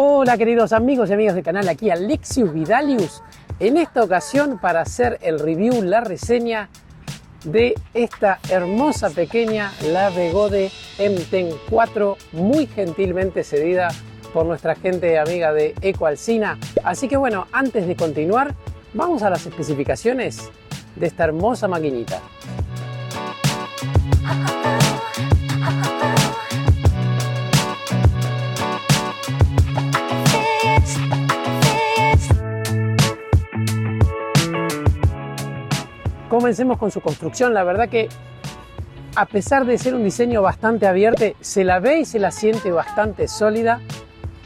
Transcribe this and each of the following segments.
Hola queridos amigos y amigas del canal, aquí Alexius Vidalius, en esta ocasión para hacer el review, la reseña de esta hermosa pequeña, la Begode M10 4, muy gentilmente cedida por nuestra gente amiga de Ecoalcina. Así que bueno, antes de continuar, vamos a las especificaciones de esta hermosa maquinita. Comencemos con su construcción. La verdad que a pesar de ser un diseño bastante abierto, se la ve y se la siente bastante sólida.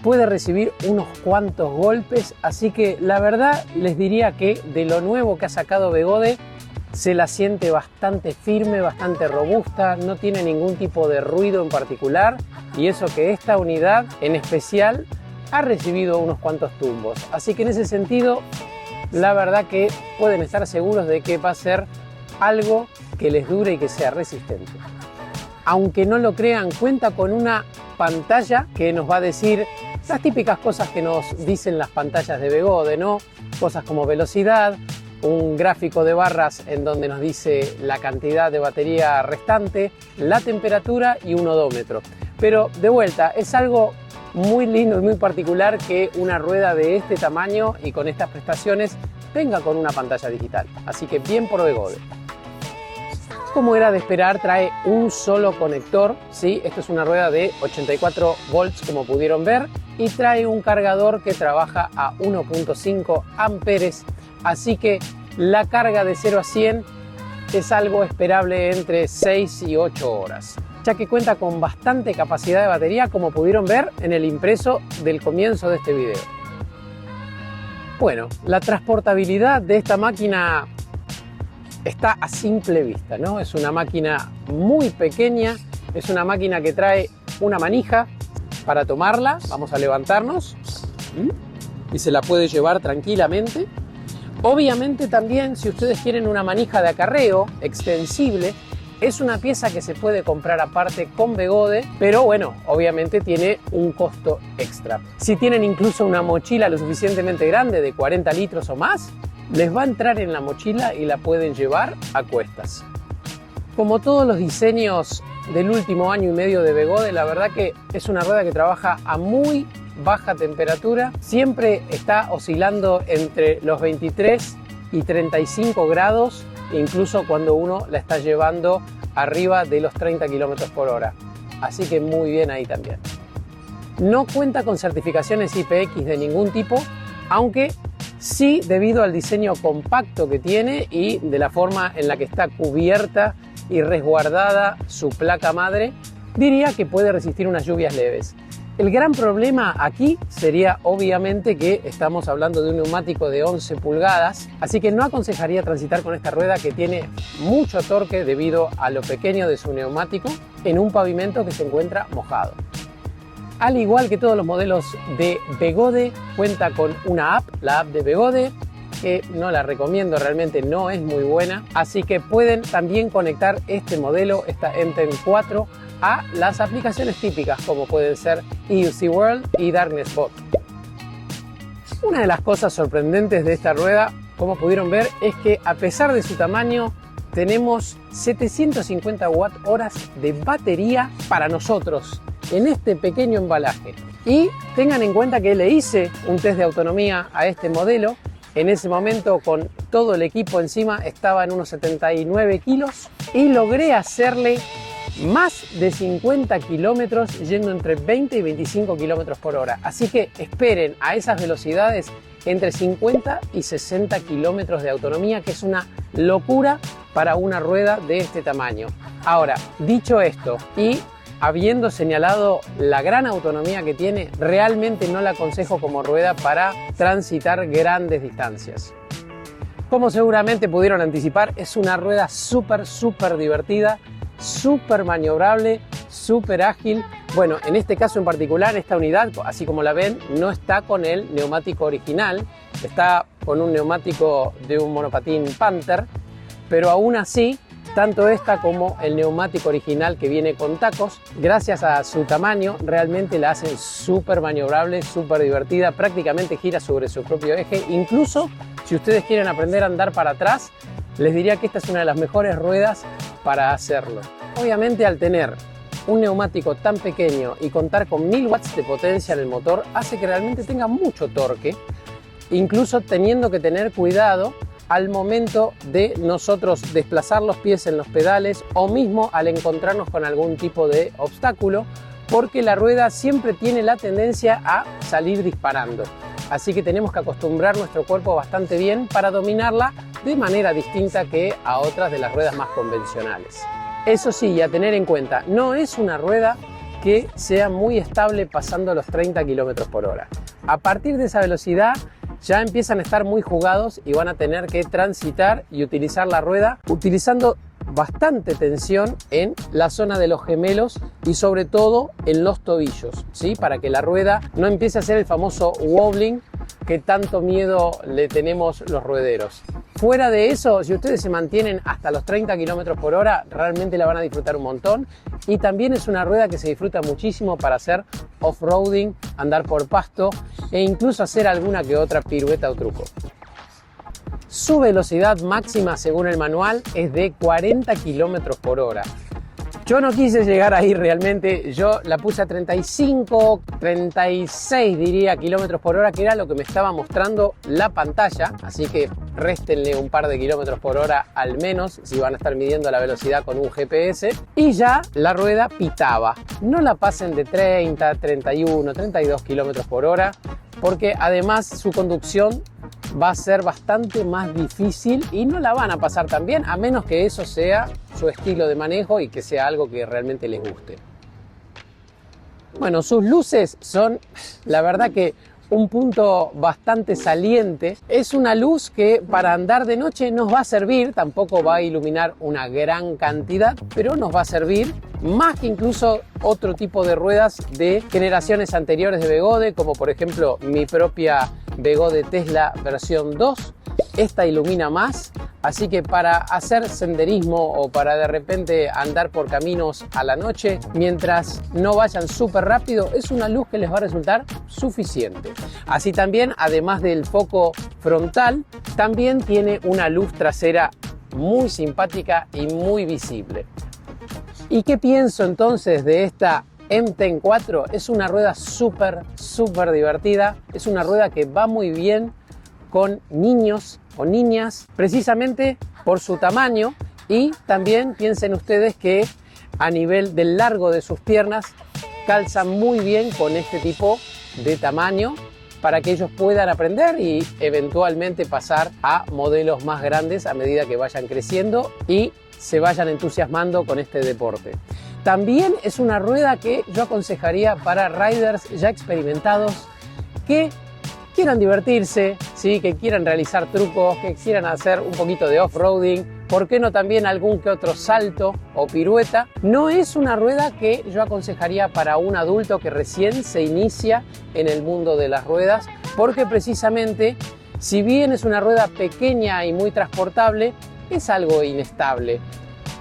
Puede recibir unos cuantos golpes, así que la verdad les diría que de lo nuevo que ha sacado Begode se la siente bastante firme, bastante robusta, no tiene ningún tipo de ruido en particular, y eso que esta unidad en especial ha recibido unos cuantos tumbos. Así que en ese sentido, la verdad que pueden estar seguros de que va a ser algo que les dure y que sea resistente. Aunque no lo crean, cuenta con una pantalla que nos va a decir las típicas cosas que nos dicen las pantallas de Begode, ¿no? Cosas como velocidad, un gráfico de barras en donde nos dice la cantidad de batería restante, la temperatura y un odómetro. Pero de vuelta, es algo muy lindo y muy particular que una rueda de este tamaño y con estas prestaciones venga con una pantalla digital. Así que bien por Begode. Como era de esperar, trae un solo conector, ¿sí? Esto es una rueda de 84 volts como pudieron ver, y trae un cargador que trabaja a 1.5 amperes, así que la carga de 0 a 100 es algo esperable entre 6 y 8 horas, ya que cuenta con bastante capacidad de batería, como pudieron ver en el impreso del comienzo de este video. Bueno, la transportabilidad de esta máquina está a simple vista, ¿no? Es una máquina muy pequeña, es una máquina que trae una manija para tomarla. Vamos a levantarnos y se la puede llevar tranquilamente. Obviamente también, si ustedes quieren una manija de acarreo extensible, es una pieza que se puede comprar aparte con Begode, pero bueno, obviamente tiene un costo extra. Si tienen incluso una mochila lo suficientemente grande, de 40 litros o más, les va a entrar en la mochila y la pueden llevar a cuestas. Como todos los diseños del último año y medio de Begode, la verdad que es una rueda que trabaja a muy baja temperatura. Siempre está oscilando entre los 23 y 35 grados, incluso cuando uno la está llevando arriba de los 30 km por hora. Así que muy bien ahí también. No cuenta con certificaciones IPX de ningún tipo, aunque sí, debido al diseño compacto que tiene y de la forma en la que está cubierta y resguardada su placa madre, diría que puede resistir unas lluvias leves. El gran problema aquí sería obviamente que estamos hablando de un neumático de 11 pulgadas, así que no aconsejaría transitar con esta rueda, que tiene mucho torque debido a lo pequeño de su neumático, en un pavimento que se encuentra mojado. Al igual que todos los modelos de Begode, cuenta con una app, la app de Begode, que no la recomiendo, realmente no es muy buena. Así que pueden también conectar este modelo, esta M10 4, a las aplicaciones típicas como pueden ser EUC World y DarknessBot. Una de las cosas sorprendentes de esta rueda, como pudieron ver, es que a pesar de su tamaño, tenemos 750 Wh de batería para nosotros en este pequeño embalaje. Y tengan en cuenta que le hice un test de autonomía a este modelo. En ese momento, con todo el equipo encima, estaba en unos 79 kilos y logré hacerle más de 50 kilómetros yendo entre 20 y 25 kilómetros por hora. Así que esperen a esas velocidades entre 50 y 60 kilómetros de autonomía, que es una locura para una rueda de este tamaño. Ahora, dicho esto, y habiendo señalado la gran autonomía que tiene, realmente no la aconsejo como rueda para transitar grandes distancias. Como seguramente pudieron anticipar, es una rueda súper divertida, súper maniobrable, súper ágil. Bueno, en este caso en particular, esta unidad, así como la ven, no está con el neumático original, está con un neumático de un monopatín Panther, pero aún así Tanto esta como el neumático original que viene con tacos, gracias a su tamaño, realmente la hacen súper maniobrable, súper divertida, prácticamente gira sobre su propio eje. Incluso si ustedes quieren aprender a andar para atrás, les diría que esta es una de las mejores ruedas para hacerlo. Obviamente, al tener un neumático tan pequeño y contar con 1000 watts de potencia en el motor, hace que realmente tenga mucho torque, incluso teniendo que tener cuidado al momento de nosotros desplazar los pies en los pedales o mismo al encontrarnos con algún tipo de obstáculo, porque la rueda siempre tiene la tendencia a salir disparando. Así que tenemos que acostumbrar nuestro cuerpo bastante bien para dominarla de manera distinta que a otras de las ruedas más convencionales. Eso sí, y a tener en cuenta, no es una rueda que sea muy estable pasando los 30 km por hora. A partir de esa velocidad ya empiezan a estar muy jugados y van a tener que transitar y utilizar la rueda utilizando bastante tensión en la zona de los gemelos y sobre todo en los tobillos, ¿sí? Para que la rueda no empiece a hacer el famoso wobbling que tanto miedo le tenemos los ruederos. Fuera de eso, si ustedes se mantienen hasta los 30 km por hora, realmente la van a disfrutar un montón. Y también es una rueda que se disfruta muchísimo para hacer off-roading, andar por pasto e incluso hacer alguna que otra pirueta o truco. Su velocidad máxima, según el manual, es de 40 km por hora. Yo no quise llegar ahí realmente, yo la puse a 35, 36 diría kilómetros por hora, que era lo que me estaba mostrando la pantalla, así que réstenle un par de kilómetros por hora al menos si van a estar midiendo la velocidad con un GPS, y ya la rueda pitaba. No la pasen de 30, 31, 32 kilómetros por hora, porque además su conducción va a ser bastante más difícil y no la van a pasar tan bien, a menos que eso sea su estilo de manejo y que sea algo que realmente les guste. Bueno, sus luces son, la verdad que un punto bastante saliente. Es una luz que para andar de noche nos va a servir, tampoco va a iluminar una gran cantidad, pero nos va a servir más que incluso otro tipo de ruedas de generaciones anteriores de Begode, como por ejemplo mi propia Begode Tesla versión 2. Esta ilumina más, así que para hacer senderismo o para de repente andar por caminos a la noche, mientras no vayan súper rápido, es una luz que les va a resultar suficiente. Así también, además del foco frontal, también tiene una luz trasera muy simpática y muy visible. ¿Y qué pienso entonces de esta M10 4? Es una rueda súper divertida, es una rueda que va muy bien con niños o niñas, precisamente por su tamaño, y también piensen ustedes que a nivel del largo de sus piernas calza muy bien con este tipo de tamaño para que ellos puedan aprender y eventualmente pasar a modelos más grandes a medida que vayan creciendo y se vayan entusiasmando con este deporte. También es una rueda que yo aconsejaría para riders ya experimentados que quieran divertirse, ¿sí? Que quieran realizar trucos, que quieran hacer un poquito de off-roading, ¿por qué no también algún que otro salto o pirueta? No es una rueda que yo aconsejaría para un adulto que recién se inicia en el mundo de las ruedas, porque precisamente, si bien es una rueda pequeña y muy transportable, es algo inestable.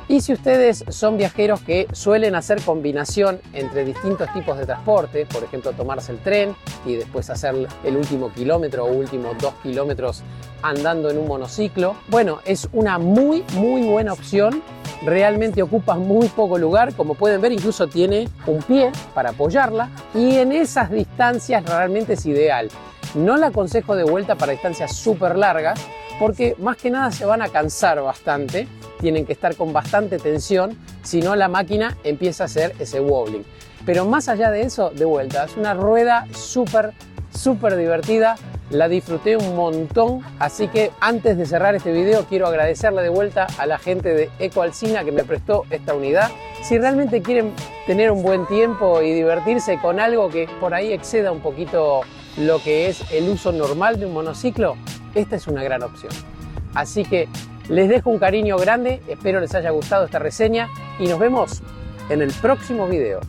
Y si ustedes son viajeros que suelen hacer combinación entre distintos tipos de transporte, por ejemplo tomarse el tren y después hacer el último kilómetro o últimos 2 kilómetros andando en un monociclo, bueno, es una muy buena opción. Realmente ocupa muy poco lugar, como pueden ver incluso tiene un pie para apoyarla y en esas distancias realmente es ideal. No la aconsejo de vuelta para distancias súper largas, porque más que nada se van a cansar bastante, tienen que estar con bastante tensión, si no la máquina empieza a hacer ese wobbling. Pero más allá de eso, de vuelta, es una rueda súper divertida, la disfruté un montón, así que antes de cerrar este video quiero agradecerle de vuelta a la gente de Ecoalcina que me prestó esta unidad. Si realmente quieren tener un buen tiempo y divertirse con algo que por ahí exceda un poquito lo que es el uso normal de un monociclo, esta es una gran opción. Así que les dejo un cariño grande, espero les haya gustado esta reseña y nos vemos en el próximo video.